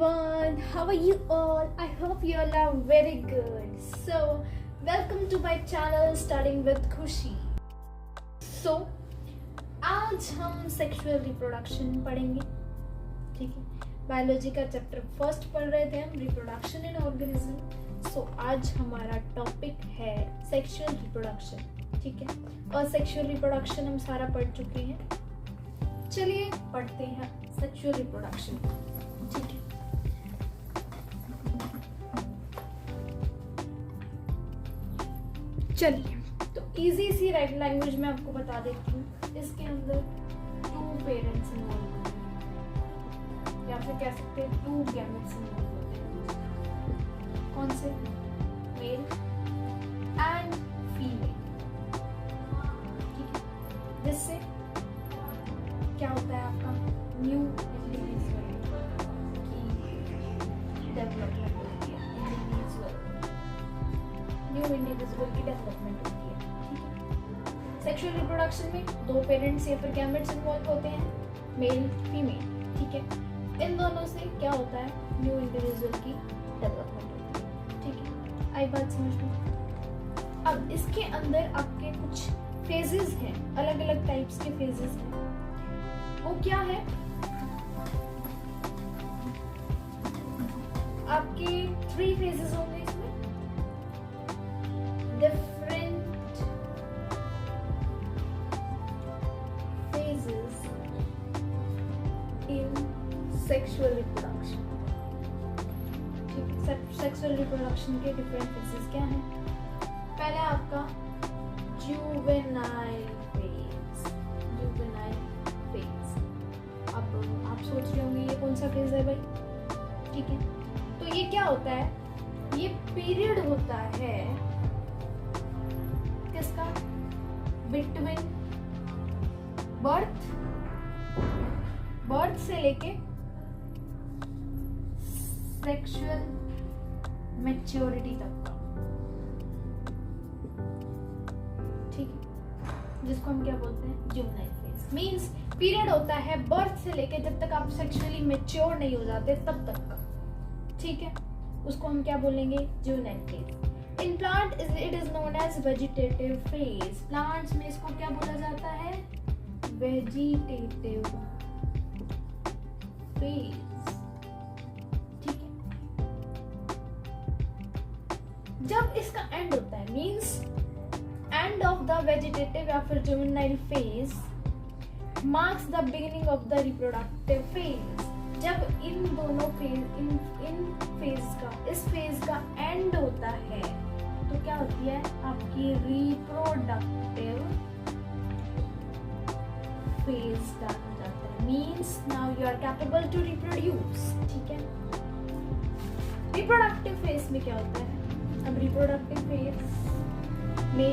everyone, how are you all? I hope you all are very good. So, welcome to my channel Starting with Khushi. So, आज हम sexual reproduction पढ़ेंगे, ठीक है। Biology का chapter first पढ़ रहे थे हम, रिप्रोडक्शन इन ऑर्गेनिज्म। सो आज हमारा टॉपिक है सेक्सुअल रिप्रोडक्शन, ठीक है। और सेक्सुअल रिप्रोडक्शन हम सारा पढ़ चुके हैं। चलिए पढ़ते हैं सेक्सुअल रिप्रोडक्शन, ठीक है। चलिए तो इजी सी लैंग्वेज में आपको बता देती हूँ। इसके अंदर 2 पेरेंट्स इन्वॉल्व होते हैं, या फिर कह सकते हैं 2 गैमेट्स इन्वॉल्व होते हैं। कौन से? मेल एंड फीमेल, ठीक है। जिससे क्या होता है, आपका न्यू इंडिविजुअल की डेवलपमेंट होती है। न्यू इंडिविजुअल की डेवलपमेंट होती है, ठीक है। सेक्सुअल रिप्रोडक्शन में 2 पेरेंट्स या फिर गैमेट्स इन्वॉल्व होते हैं, मेल फीमेल, ठीक है। इन दोनों से क्या होता है, न्यू इंडिविजुअल की डेवलपमेंट होती है, ठीक है। आई बात समझ में? अब इसके अंदर आपके कुछ फेजेस हैं, अलग अलग टाइप्स के फेजेस हैं। वो क्या है? आपके 3 फेजेस होंगे इसमें। Different phases in sexual reproduction, ठीक है। सेक्सुअल रिप्रोडक्शन के डिफरेंट फेजेस क्या हैं? पहला आपका जुवेनाइल फेज। जुवेनाइल फेज, आप सोच रहे होंगे ये कौन सा फेज है भाई, ठीक है। तो ये क्या होता है? ये पीरियड होता है किसका? बिटवीन बर्थ से लेके सेक्सुअल मैच्योरिटी तक का, ठीक है। जिसको हम क्या बोलते हैं? Juvenile phase. मींस पीरियड होता है बर्थ से लेके जब तक आप सेक्सुअली मैच्योर नहीं हो जाते तब तक का, ठीक है। उसको हम क्या बोलेंगे? Juvenile phase. In plant it is known as vegetative phase. Plants में इसको क्या बोला जाता है? वेजिटेटिव फेज, ठीक है। जब इसका एंड होता है, means end of the vegetative या फिर juvenile phase marks the beginning of the reproductive phase। जब इन दोनों फेज इस फेज का एंड होता है तो क्या होती है? आपकी रिप्रोडक्टिव फेज स्टार्ट हो जाता है। Means now you are capable to reproduce, ठीक है। रिप्रोडक्टिव फेज में क्या होता है? अब रिप्रोडक्टिव फेज में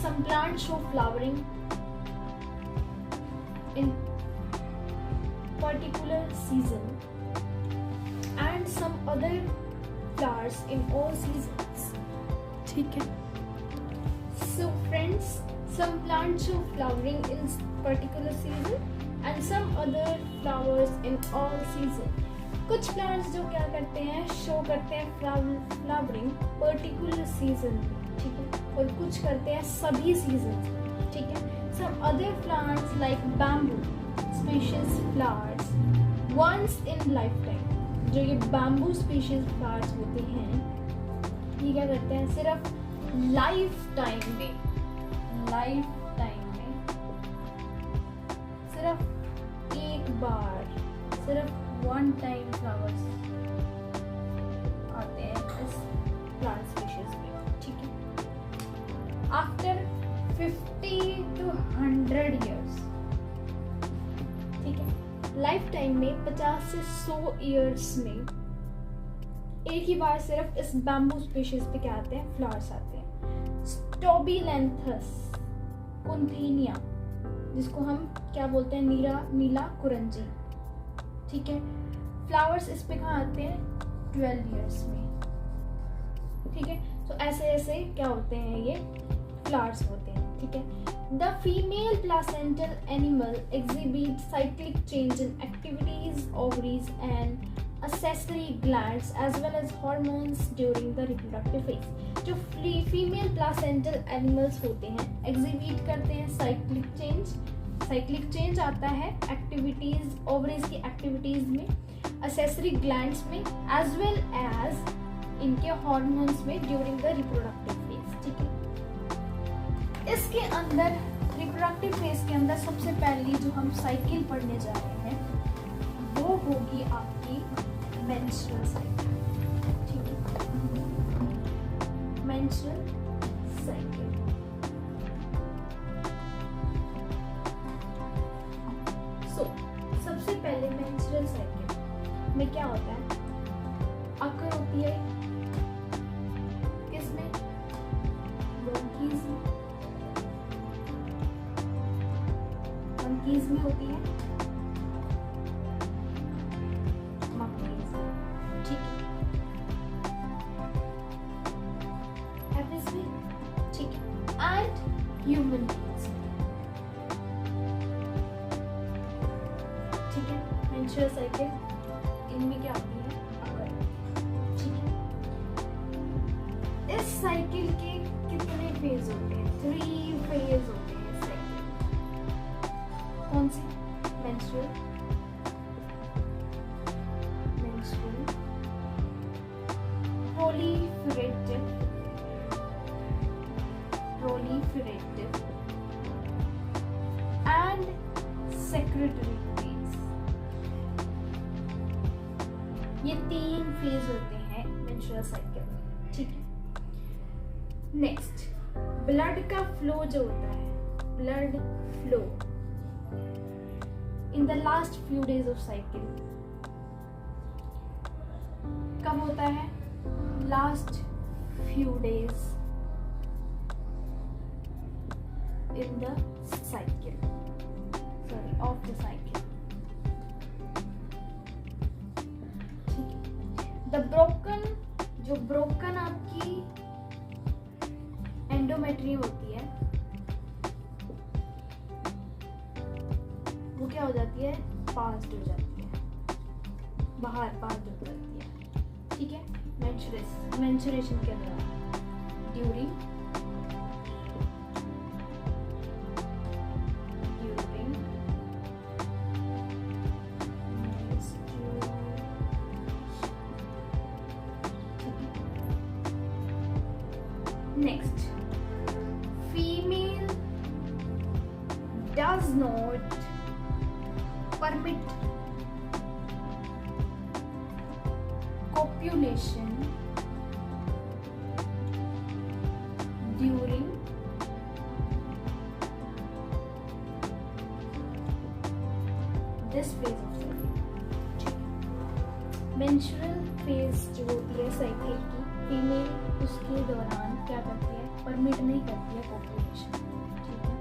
some plants show flowering in particular season and some other flowers in all seasons, ठीक है। So friends, some plants show flowering in particular season and some other flowers in all season। कुछ plants जो क्या करते हैं, show करते हैं flowering particular season, ठीक है। और कुछ करते हैं सभी सीजन, ठीक है। Some other plants like bamboo species flowers once in lifetime। जो ये bamboo species flowers होते हैं, ये क्या करते हैं? सिर्फ लाइफ टाइम में सिर्फ एक बार, सिर्फ 1 टाइम फ्लावर्स आते हैं इस प्लांट स्पीशीज में, ठीक है। आफ्टर 50 to 100 years, ठीक है। लाइफ टाइम में 50 से 100 इयर्स में एक ही बार सिर्फ इस बैम्बू स्पीशीज पे क्या आते हैं? फ्लावर्स आते हैं। स्टोबिलैंथस कुंथेनिया, जिसको हम क्या बोलते हैं? नीला कुरंजी, ठीक है। फ्लावर्स इस पे कहाँ आते हैं? 12 इयर्स में, ठीक है। तो ऐसे ऐसे क्या होते हैं? ये फ्लावर्स होते हैं, ठीक है। The female placental animal exhibits cyclic change in activities, ovaries and accessory glands as well as hormones during the reproductive phase. जो फीमेल प्लासेंटल एनिमल्स होते हैं एग्जिबिट करते हैं साइक्लिक चेंज आता है एक्टिविटीज ओवरीज की एक्टिविटीज में, accessory ग्लैंड्स में एज वेल एज इनके हॉर्मोन्स में ड्यूरिंग द रिप्रोडक्टिव फेज. ठीक है, इसके अंदर रिप्रोडक्टिव फेज के अंदर सबसे पहली जो हम साइकिल पढ़ने जा रहे हैं वो होगी आपकी मेंस्ट्रुअल साइकिल. ठीक है, मेंस्ट्रुअल साइकिल. सो सबसे पहले मेंस्ट्रुअल साइकिल में क्या होता है, अकर होती है किसमें, मंकीज में होती है, मंकीज. ठीक है, एपिस में. ठीक है, एंड ह्यूमन बीइंग्स. ठीक है, मेंस्ट्रुअल साइकिल इनमें क्या होती है, अकर. ठीक है, इस साइकिल के कितने फेज होते हैं, 3 फेज होते हैं साइकिल. कौन सी, menstrual, proliferative and secretory phase. ये 3 फेज होते हैं मेंस्ट्रुअल साइकिल में. ठीक है, नेक्स्ट ब्लड का फ्लो जो होता है, blood flow in the last few days of cycle कब होता है, last few days in the cycle, sorry, of the cycle. ठीक है, the जो broken आपकी एंडोमेट्रियम होती है वो क्या हो जाती है, पास्ड हो जाती है, बाहर पास्ड हो जाती है. ठीक है, मेंस्ट्रुएशन के दौरान during Next, female does not permit copulation during this phase of cycle. Menstrual phase जो होती है साइकिल की, फीमेल उसके दौरान क्या करती है, परमिट नहीं करती है कॉपुलेशन. ठीक है,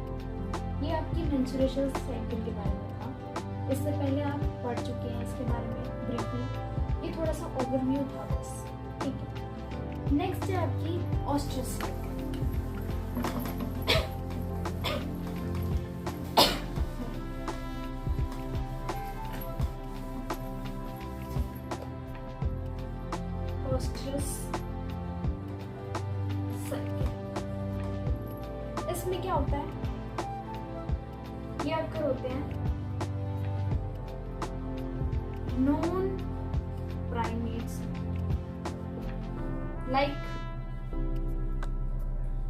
ये आपकी मेंस्ट्रुएशन साइकिल के बारे में था. इससे पहले आप पढ़ चुके हैं इसके बारे में ब्रीफली, ये थोड़ा सा ओवरव्यू था बस. ठीक है, नेक्स्ट है आपकी ऑस्ट्रस साइकिल. ऑस्ट्रस इसमें क्या होता है, ये अक्कर होते हैं non primates like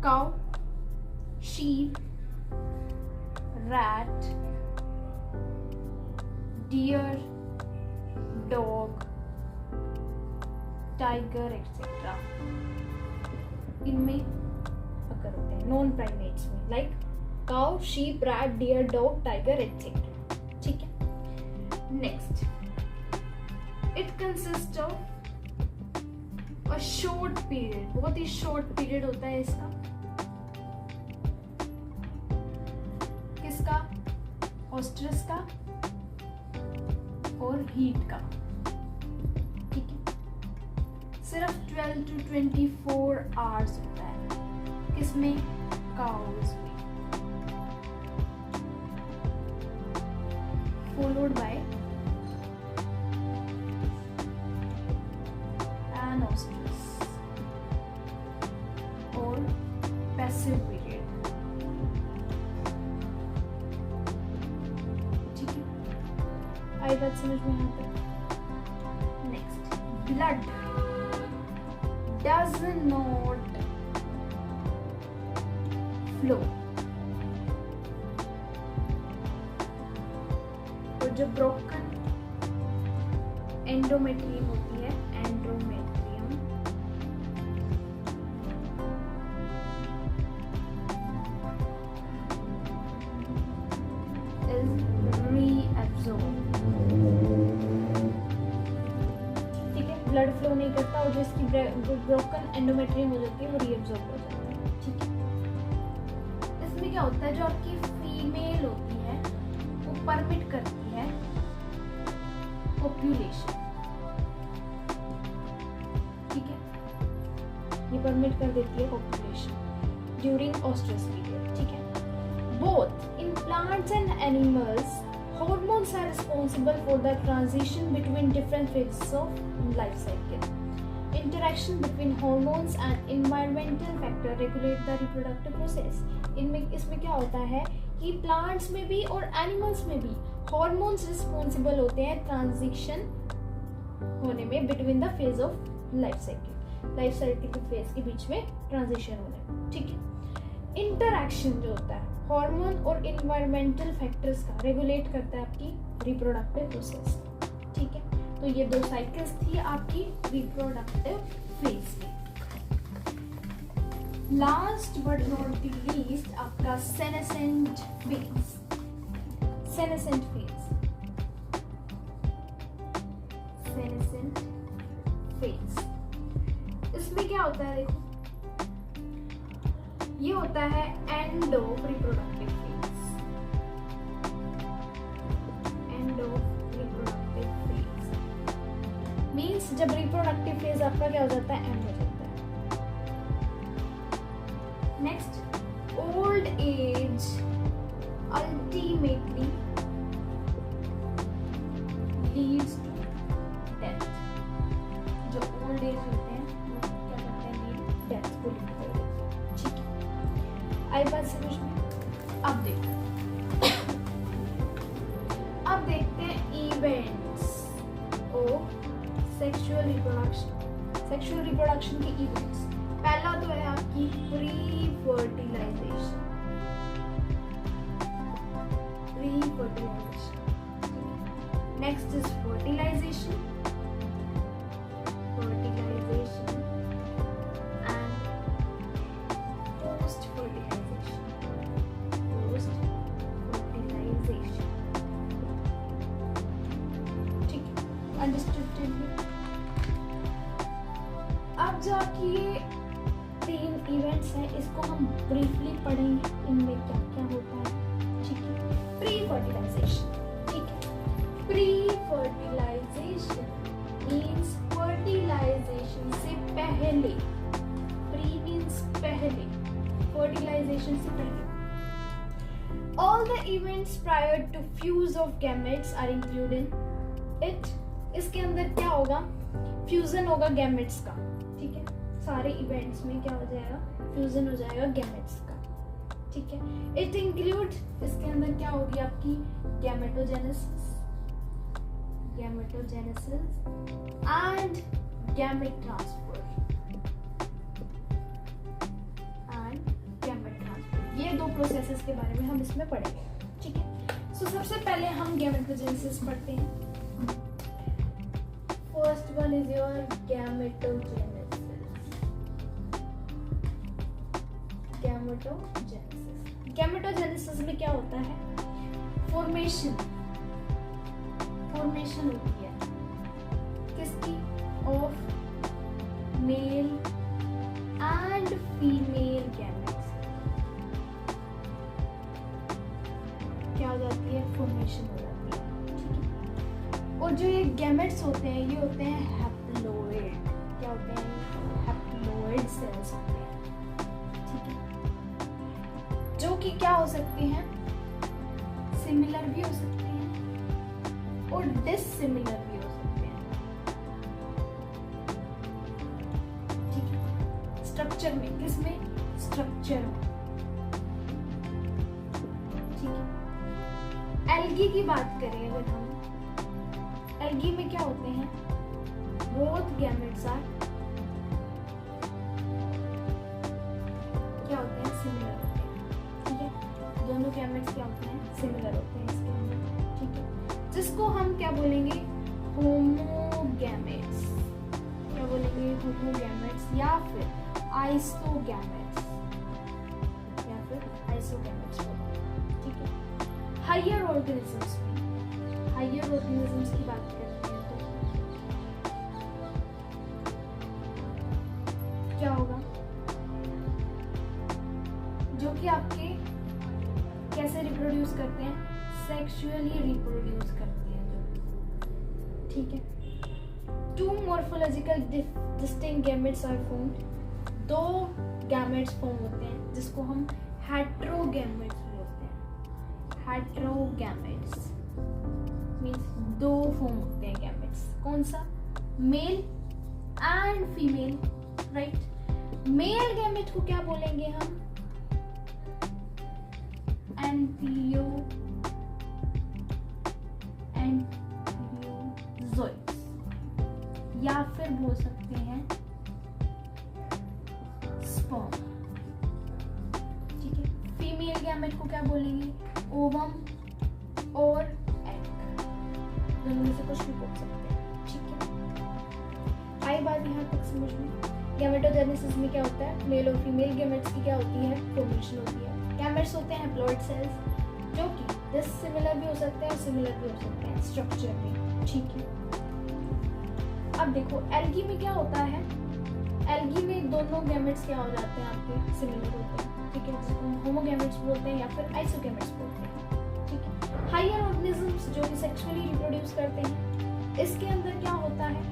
cow, sheep, rat, deer, dog, tiger etc. इनमें अकर होते हैं नॉन प्राइमेट्स में, like cow, sheep, rat, deer, dog, tiger etcetera. ठीक है, next it consist of a short period, बहुत ही शॉर्ट पीरियड होता है इसका. किसका, ऑस्ट्रस का और हीट का. ठीक है, सिर्फ 12 to 24 आवर्स होता है. किसमें, काउस में, फॉलोड बाय आई बात समझ में यहाँ तक? Next, blood does not flow. और जो ब्रोकन एंडोमेट्रियम होती है, एंडोमेट्रियम, इज रीअब्सॉर्ब। ठीक है, ब्लड फ्लो नहीं करता और जो इसकी ब्रोकन एंडोमेट्रियम हो जाती है वो रीअब्सॉर्ब हो जाती है। ठीक है, इसमें क्या होता है, जो आपकी फीमेल होती है वो परमिट करती है पॉपुलेशन। ठीक है, ये परमिट कर देती है पॉपुलेशन ड्यूरिंग ओस्ट्रस पीरियड। ठीक है, both in plants and animals hormones are responsible for the transition between different phases of life cycle. Interaction between hormones and environmental factor regulate the reproductive process. इसमें क्या होता है कि प्लांट्स में भी और एनिमल्स में भी हॉर्मोन्स रिस्पॉन्सिबल होते हैं ट्रांजिशन होने में between the phase of life cycle के फेज के बीच में ट्रांजिशन होने में। ठीक है, इंटरैक्शन जो होता है हार्मोन और इन्वायरमेंटल फैक्टर्स का रेगुलेट करता है आपकी रिप्रोडक्टिव प्रोसेस। ठीक है, तो ये दो साइकिल्स थी आपकी रिप्रोडक्टिव फेज में। Last but not the least आपका सेनेसेंट फेज। सेनेसेंट फेज, इसमें क्या होता है, देखो ये होता है end of reproductive phase. End of reproductive phase means जब रिप्रोडक्टिव फेज आपका क्या हो जाता है, एंड हो जाता है। Next, old age ultimately leads to death. जो ओल्ड एज होते हैं वो क्या करते हैं, डेथ को लीड करते हैं। आई बात समझ में? अब देखते हैं इवेंट्स ऑफ सेक्सुअल रिप्रोडक्शन के इवेंट्स। पहला तो है आपकी pre fertilisation. Next is fertilisation and post fertilisation. ठीक है, अंडरस्टूड। अब जो आपकी ये 3 इवेंट्स हैं इसको हम ब्रीफली पढ़ेंगे, इनमें क्या क्या होता है। ठीक है, प्री फर्टिलाइजेशन। ठीक है, प्री फर्टिलाइजेशन मीन्स फर्टिलाइजेशन से पहले। प्री मीन्स पहले, फर्टिलाइजेशन से पहले। All the events prior to fuse of gametes are included in it. इसके अंदर क्या होगा, फ्यूजन होगा गैमेट्स का। ठीक है, सारे इवेंट्स में क्या हो जाएगा, फ्यूजन हो जाएगा गैमेट्स का। ठीक है, इट इंक्लूड, इसके अंदर क्या होगी आपकी गैमेटोजेनेसिस एंड गैमेट ट्रांसफर। ये 2 प्रोसेसेस के बारे में हम इसमें पढ़ेंगे। ठीक है, सो सबसे पहले हम गैमेटोजेनेसिस पढ़ते हैं। First one is your gametogenesis. Gametogenesis में क्या होता है, फॉर्मेशन होती है किसकी, of male and female gametes. क्या हो जाती है, फॉर्मेशन हो जाती है। ठीक है, और जो ये गैमेट्स होते हैं ये होते हैं हैप्लोइड। क्या होते हैं, हैप्लोइड सेल्स होते हैं। ठीक है, जो कि क्या हो सकते हैं, सिमिलर भी हो सकते हैं और डिसिमिलर भी हो सकते हैं। ठीक है, स्ट्रक्चर में, किसमें, स्ट्रक्चर में। ठीक है, एल्गी की बात करें अगर हम, एल्गी में क्या होते हैं, बोथ गैमेट्स आर क्या होते हैं, सिमिलर होते हैं। ठीक है, दोनों गैमेट्स क्या होते हैं, सिमिलर होते हैं इसके अंदर। ठीक है, जिसको हम क्या बोलेंगे, होमोगैमेट्स। क्या बोलेंगे, होमोगैमेट्स या फिर आइसोगैमेट्स, या फिर आइसोगैमेट्स बोलेंगे। ठीक है, हायर ऑर्गेनिजम्स में, हायर ऑर्गेनिजम्स की बात करते हैं तो क्या होगा, जो कि आपके कैसे रिप्रोड्यूस करते हैं, सेक्सुअली रिप्रोड्यूस करते हैं जो। ठीक है, two morphological distinct gametes are formed, दो गैमेट्स फॉर्म होते हैं जिसको हम हेटेरोगैमेट्स बोलते हैं। हेटेरोगैमेट्स मींस दो फॉर्म होते हैं गैमेट्स, कौन सा, male and female, right. Male gamete को क्या बोलेंगे हम, एंटियोजोइड्स, या फिर बोल सकते हैं स्पर्म। ठीक है, फीमेल गैमेट को क्या बोलेंगे, ओवम और एग, दोनों में से कुछ भी बोल सकते हैं। ठीक है, आई बात यहाँ तक समझ में। गैमेटोजेनेसिस में क्या होता है, मेल और फीमेल गैमेट्स की क्या होती है, फॉर्मेशन होती है। गैमेट्स होते हैं हैप्लॉइड सेल्स, जो कि डिसिमिलर भी हो सकते हैं और सिमिलर भी हो सकते हैं स्ट्रक्चर में। ठीक है, अब देखो एल्गी में क्या होता है, एल्गी में दोनों गैमेट्स क्या हो जाते हैं, आपके सिमिलर होते हैं। ठीक है, जिसको हम होमोगैमेट्स बोलते हैं या फिर आइसोगैमेट्स बोलते हैं। ठीक है, हायर ऑर्गेनिजम्स जो कि सेक्सुअली रिप्रोड्यूस करते हैं, इसके अंदर क्या होता है,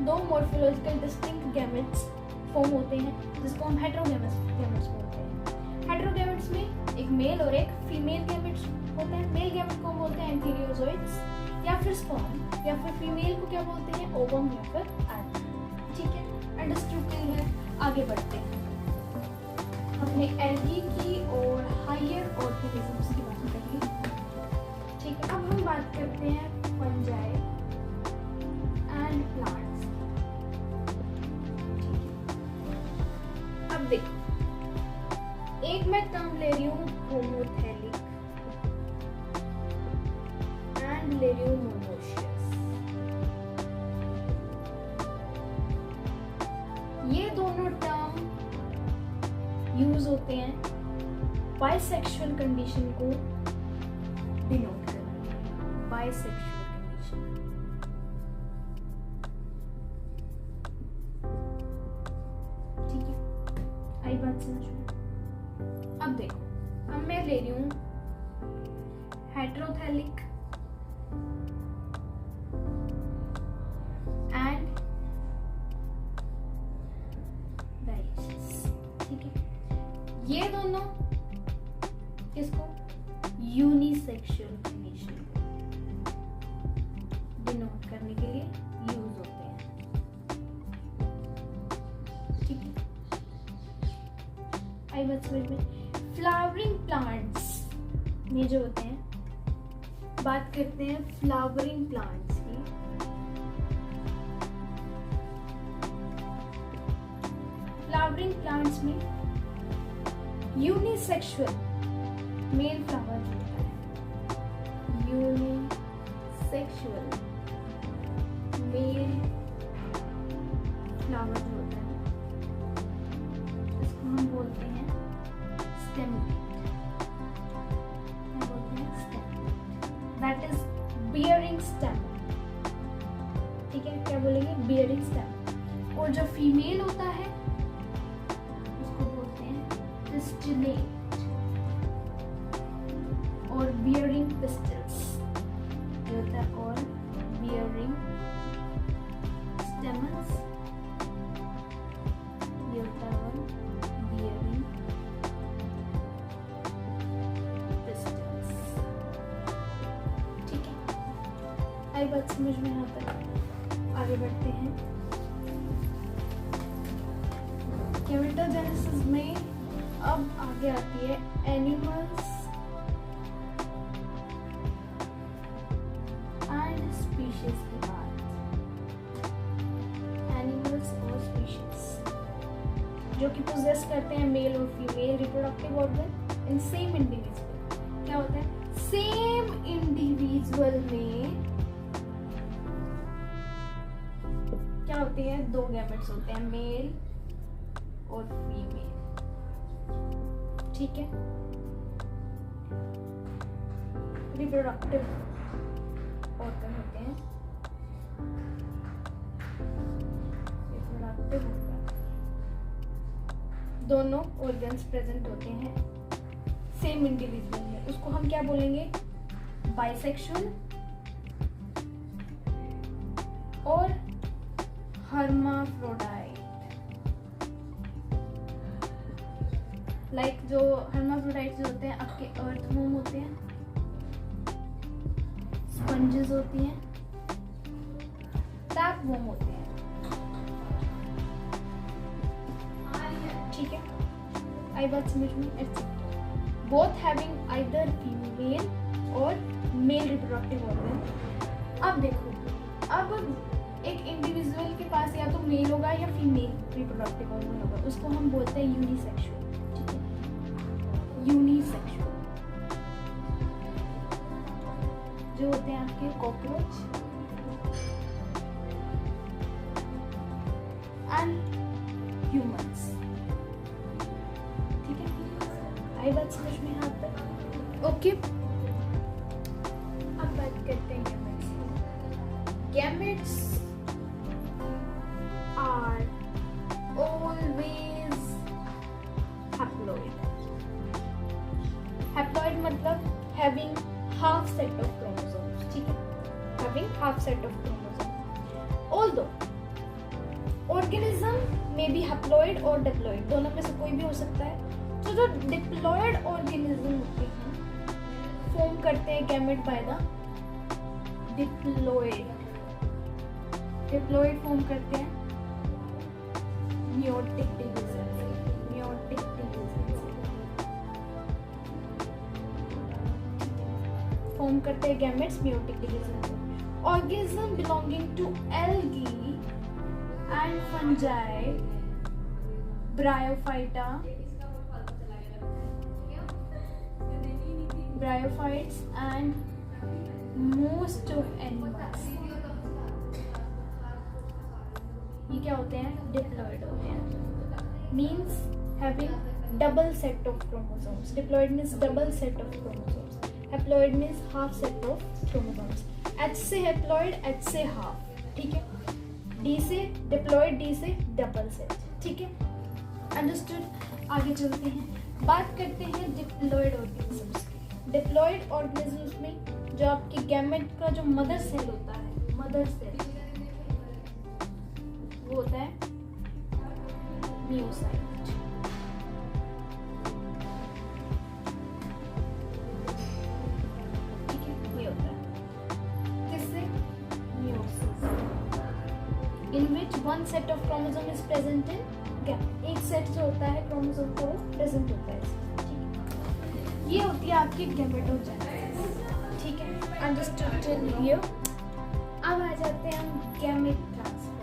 दो मॉर्फोलॉजिकल डिस्टिंक्ट गैमेट्स फॉर्म होते हैं जिसको हम हेटेरोगैमेट्स बोलते हैं। हेटेरोगैमेट्स में एक मेल और एक फीमेल गैमेट्स होता है। मेल गैमेट को बोलते हैं एंटीरियोजोइड्स या फिर स्पर्म, या फिर फीमेल को क्या बोलते हैं, ओवम या फिर एग। ठीक है, अंडरस्टूड है। आगे बढ़ते हैं, हमने एल्गी की और हायर ऑर्गेनिजम्स की बात करी। ठीक है, अब हम बात करते हैं फंजाई एंड प्लांट्स। अब देखो, एक मैं टर्म ले रही हूँ होमोथैलिक एंड ले रही हूँ मोनोशियस। ये दोनों टर्म यूज होते हैं बाइसेक्सुअल कंडीशन को डिनोट करने के लिए। बाइसेक्सुअल कंडीशन, ठीक है, आई बात समझ में। अब देखो, अब मैं ले रही हूं हेटेरोथैलिक एंड डाइशियस। ठीक है, ये दोनों किसको, यूनिसेक्सुअल कंडीशन डिनोट करने के लिए यूज होते हैं। ठीक है, आई बात समझ में। फ्लावरिंग प्लांट्स में जो होते हैं, बात करते हैं फ्लावरिंग प्लांट्स की। फ्लावरिंग प्लांट्स में यूनिसेक्सुअल मेल फ्लावर जो होता है, यूनिसेक्सुअल मेल फ्लावर जो होता है, इसको हम बोलते हैं स्टेमलेट। क्या बोलते हैं, स्टेमलेट, दैट इज बियरिंग स्टेम। ठीक है, क्या बोलेंगे, बियरिंग स्टेम। और जो फीमेल होता है उसको बोलते हैं पिस्टिलेट और बियरिंग पिस्टल्स ये होता है, और बियरिंग स्टेमन्स ये होता है, और बियरिंग पिस्टल्स। ठीक है, आई बात समझ में। यहाँ पर आगे बढ़ते हैं। गैमेटोजेनेसिस में अब आगे आती है एनिमल्स एंड स्पीशीज स्पीशीज की बात, एनिमल्स और स्पीशीज जो कि पोजेस करते हैं मेल और female reproductive organ in same individual. क्या होता है, सेम इंडिविजुअल में क्या होती है, दो गैमेट्स होते हैं, मेल और फीमेल। ठीक है, रिप्रोडक्टिव ऑर्गन होते हैं, रिप्रोडक्टिव ऑर्गन, दोनों ऑर्गन्स प्रेजेंट होते हैं सेम इंडिविजुअल में। उसको हम क्या बोलेंगे, बाइसेक्सुअल और हर्माफ्रोडाइट। लाइक जो हर्माफ्रोडाइट जो होते हैं आपके अर्थवॉर्म होते हैं, स्पंजेस होती हैं, टैपवॉर्म होते हैं। ठीक है, आई बात समझ में, except both having either female और मेल रिप्रोडक्टिव ऑर्गन। अब देखो, अब एक इंडिविजुअल के पास या तो मेल होगा या फीमेल रिप्रोडक्टिव ऑर्गन होगा, उसको हम बोलते हैं यूनिसेक्सुअल। ठीक है, यूनिसेक्सुअल जो होते हैं आपके कॉकरोच एंड ह्यूमंस। ठीक है, आई बात समझ में यहाँ तक? ओके, अब बात करते हैं gametes. Gametes are always haploid. Haploid मतलब having half set of chromosomes. ठीक है, having half set of chromosomes. Although organism may be haploid or diploid, दोनों में से कोई भी हो सकता है। तो जो diploid organism होते हैं फॉर्म करते हैं gamete by the diploid. Diploid form करते हैं meiotic division से, meiotic division से फॉर्म करते हैं गैमेट्स meiotic division से। Organism belonging to algae and fungi, bryophyta, bryophytes and most of animals, ये क्या होते हैं, डिप्लॉइड होते हैं। Means having double set of chromosomes. Diploid means double set of chromosomes, haploid means half set of chromosomes. H से haploid, H से half. ठीक है, डी से डिप्लॉइड, डी से डबल सेट। ठीक है, अंडरस्टूड। आगे चलते हैं, बात करते हैं डिप्लॉइड ऑर्गेनिजम्स की। डिप्लॉइड ऑर्गेनिजम्स में जो आपके गैमेट का जो मदर सेल होता है, मदर सेल वो होता है मियोसाइट। ठीक है, ये होता है किससे, meiosis, in which one set of chromosome is present in gamete. एक सेट जो होता है क्रोमोसोम को प्रेजेंट होता है। ठीक है, ये होती है आपकी गैमेटोजेनेसिस। ठीक है, अंडरस्टूड टिल हियर। अब आ जाते हैं हम गैमेट ट्रांसफर।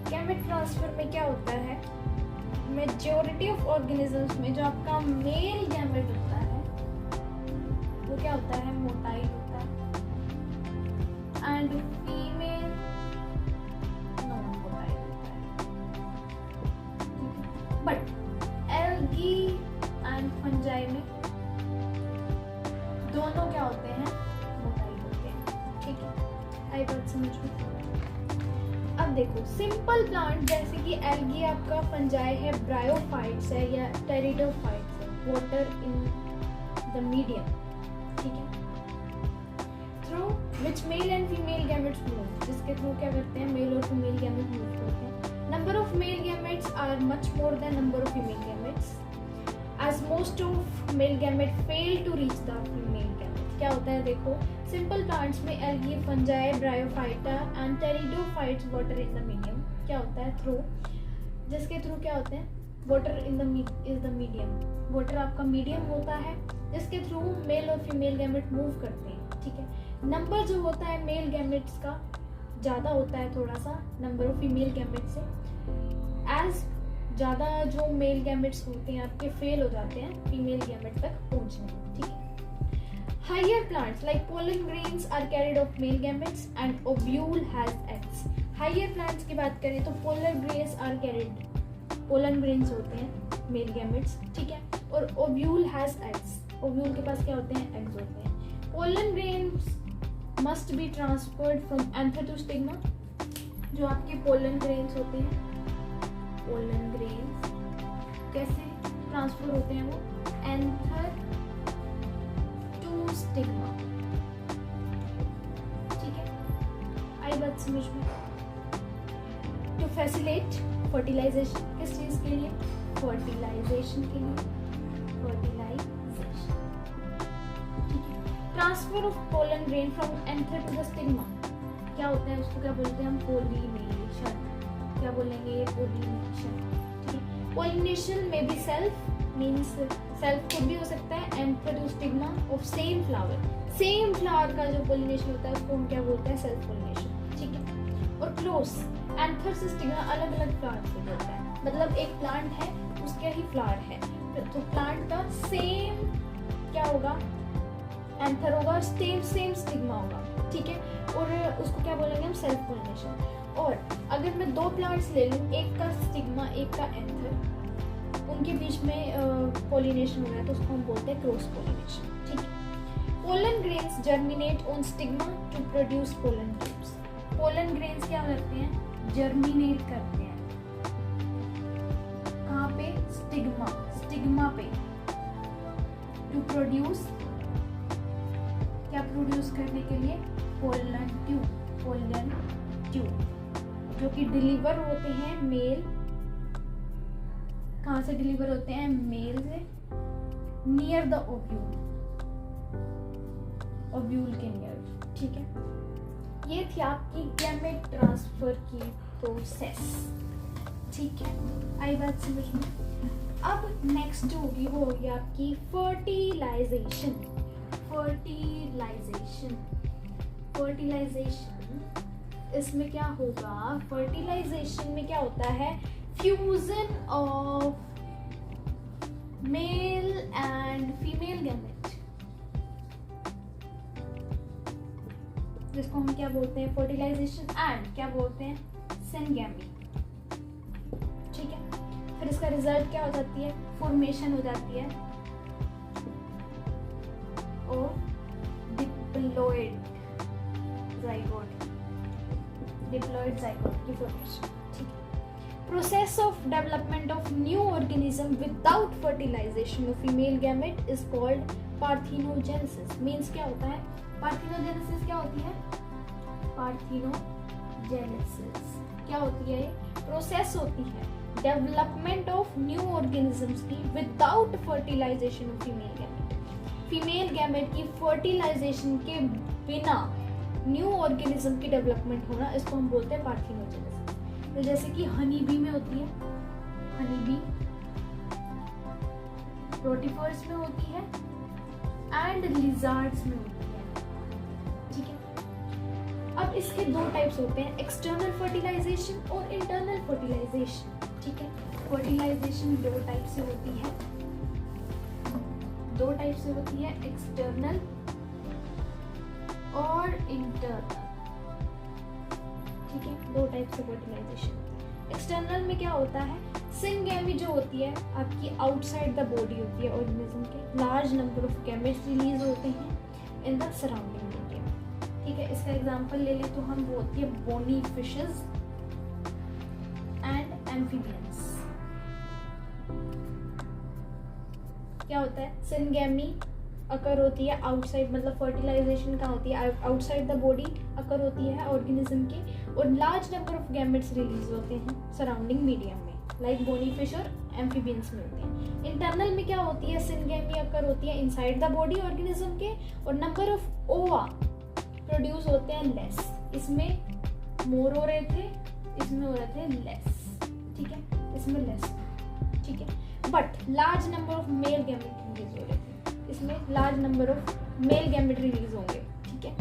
गैमेट ट्रांसफर में क्या होता है, मेजॉरिटी ऑफ ऑर्गेनिजम्स में जो आपका मेल गैमेट होता है वो क्या होता है, मोटाइल होता है, एंड फीमेल नॉन मोटाइल होता है। बट एल्गी एंड फंजाई में दोनों क्या होते हैं, मोटाइल होते हैं। ठीक है, आई बात समझ में। अब देखो, सिंपल प्लांट जैसे कि एल्गी आपका फंजाई है, ब्रायोफाइट्स है या टेरिडोफाइट्स है, वाटर इन द मीडियम। ठीक है, through which male and female gametes move, जिसके थ्रू क्या करते हैं, मेल और फीमेल गैमेट मूव करते हैं। Number of male gametes are much more than number of female gametes, as most of male gamete fail to reach the female gamete. क्या होता है, देखो सिंपल प्लांट्स में algae, fungi, bryophyta and pteridophytes water in the medium क्या होता है, through, जिसके through क्या होते हैं, water is the medium, water आपका मीडियम होता है जिसके थ्रू मेल और फीमेल गैमेट मूव करते हैं, ठीक है। नंबर जो होता है मेल गैमेट्स का ज़्यादा होता है थोड़ा सा नंबर ऑफ फीमेल गैमेट से, एज ज़्यादा जो मेल गैमेट्स होते हैं आपके फेल हो जाते हैं फीमेल गैमेट तक पहुंचने में, ठीक है। Higher plants like pollen grains are carried of male gametes and ovule has eggs. Higher plants की बात करें तो polar grains are carried, pollen grains होते हैं मेल गैमेट्स, ठीक है, और ओव्यूल हैज एग्स, ओव्यूल के पास क्या होते हैं, एग्स होते हैं। Pollen grains must be transferred from anther to stigma. जो आपके पोलन ग्रेन्स होते हैं, पोलन ग्रेन्स कैसे ट्रांसफर होते हैं वो, एंथर टू स्टिग्मा, ठीक है। आई बात समझ में। टू फैसिलिटेट फर्टिलाइजेशन, किस चीज के लिए, फर्टिलाइजेशन के लिए, फर्टिलाइजेशन, ठीक है। Transfer of pollen grain from anther to the stigma, क्या होता है उसको क्या बोलते हैं हम, पोलिनेशन, क्या बोलेंगे ये, पोलिनेशन, ठीक है। पोलिनेशन में भी सेल्फ मीन्स सेल्फ खुद भी हो सकता है, anther to stigma of same flower, same flower का जो पोलिनेशन होता है उसको हम क्या बोलते हैं, सेल्फ पोलिनेशन, ठीक है। और क्लोज, एंथर से स्टिग्मा अलग अलग प्लांट से होता है, मतलब एक प्लांट है उसके ही फ्लावर है, तो प्लांट का सेम क्या होगा, एंथर होगा, सेम स्टिग्मा होगा, ठीक है। और उसको क्या बोलेंगे हम, सेल्फ पोलिनेशन। और अगर मैं दो प्लांट्स ले लूँ, एक का स्टिग्मा एक का एंथर, उनके बीच में पोलिनेशन हो रहा है तो उसको हम बोलते हैं क्रॉस पोलिनेशन, ठीक है। Pollen grains germinate on stigma to produce pollen tubes. Pollen grains क्या करते हैं, जर्मिनेट करते हैं, कहाँ पे, स्टिग्मा, स्टिग्मा पे, टू प्रोड्यूस, क्या प्रोड्यूस करने के लिए, पोलन ट्यूब, पोलन ट्यूब, जो कि डिलीवर होते हैं मेल, कहाँ से डिलीवर होते हैं, मेल से, नियर द ओव्यूल, ओव्यूल के नियर, ठीक है। ये थी आपकी गैमेट ट्रांसफर की प्रोसेस, ठीक है। आई बात समझ में। अब नेक्स्ट जो होगी वो होगी आपकी फर्टिलाइजेशन, फर्टिलाइजेशन, फर्टिलाइजेशन इसमें क्या होगा, फर्टिलाइजेशन में क्या होता है, fusion of male and female gamete, जिसको हम क्या बोलते हैं, फर्टिलाइजेशन एंड क्या बोलते हैं, सिनगैमी, ठीक है। फिर इसका रिजल्ट क्या हो जाती है, फॉर्मेशन हो जाती है और डिप्लॉइड जाइगोट, डिप्लॉइड जाइगोट की फॉर्मेशन, ठीक है। Process of development of new organism without fertilisation of female gamete is called parthenogenesis. Means क्या होता है, पार्थिनोजेनेसिस क्या होती है, पार्थिनोजेनेसिस क्या होती है, प्रोसेस होती है डेवलपमेंट ऑफ न्यू ऑर्गेनिजम्स की without fertilisation of female gamete. Female gamete की फर्टिलाइजेशन के बिना न्यू ऑर्गेनिज्म की डेवलपमेंट होना, इसको हम बोलते हैं पार्थिनोजेनेसिस। तो जैसे कि हनी बी में होती है, हनी बी रोटिफर्स में होती है एंड लिजार्ड्स में होती है, ठीक है। अब इसके दो टाइप्स होते हैं, एक्सटर्नल फर्टिलाइजेशन और इंटरनल फर्टिलाइजेशन, ठीक है। फर्टिलाइजेशन दो टाइप से होती है, दो टाइप से होती है, एक्सटर्नल और इंटरनल, ठीक है। दो टाइप से फर्टिलाइजेशन। एक्सटर्नल में क्या होता है, सिनगैमी जो होती है आपकी आउटसाइड द बॉडी होती है ऑर्गेनिज्म के, large number of gametes release होते हैं इन द सराउंडिंग मीडियम, ठीक है। इसका एग्जांपल ले लें तो हम, वो होती है बोनी फिशेस एंड एम्फीबियंस। क्या होता है, सिनगैमी अकर होती है आउटसाइड, मतलब फर्टिलाइजेशन का होती है आउटसाइड द बॉडी अकर होती है ऑर्गेनिज्म के, और large number of gametes release होते हैं सराउंडिंग मीडियम में, लाइक बोनी फिश और एम्फीबियंस में होते हैं। इंटरनल में क्या होती है, सिनगैमी अकर होती है इनसाइड द बॉडी ऑर्गेनिज्म के, और नंबर ऑफ ओवा प्रोड्यूस होते हैं लेस, इसमें मोर हो रहे थे, इसमें हो रहे थे लेस, ठीक है, इसमें लेस, ठीक but large number of male gamete release हो रहे थे, इसमें large number of male gamete release होंगे, ठीक है।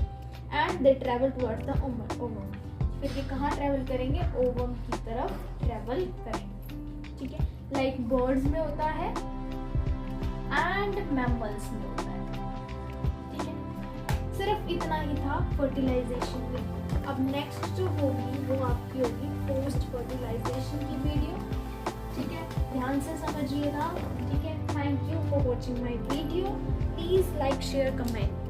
And they travel towards the ovum, फिर ये कहाँ ट्रेवल करेंगे, ओवम की तरफ ट्रेवल करेंगे, ठीक है। लाइक बर्ड्स में होता है एंड मैमल्स में होता है, ठीक है। सिर्फ इतना ही था फर्टिलाइजेशन में। अब नेक्स्ट जो होगी वो आपकी होगी पोस्ट फर्टिलाइजेशन की वीडियो, ठीक है। ध्यान से समझिएगा, ठीक है। Thank you for watching my video. Please like share comment.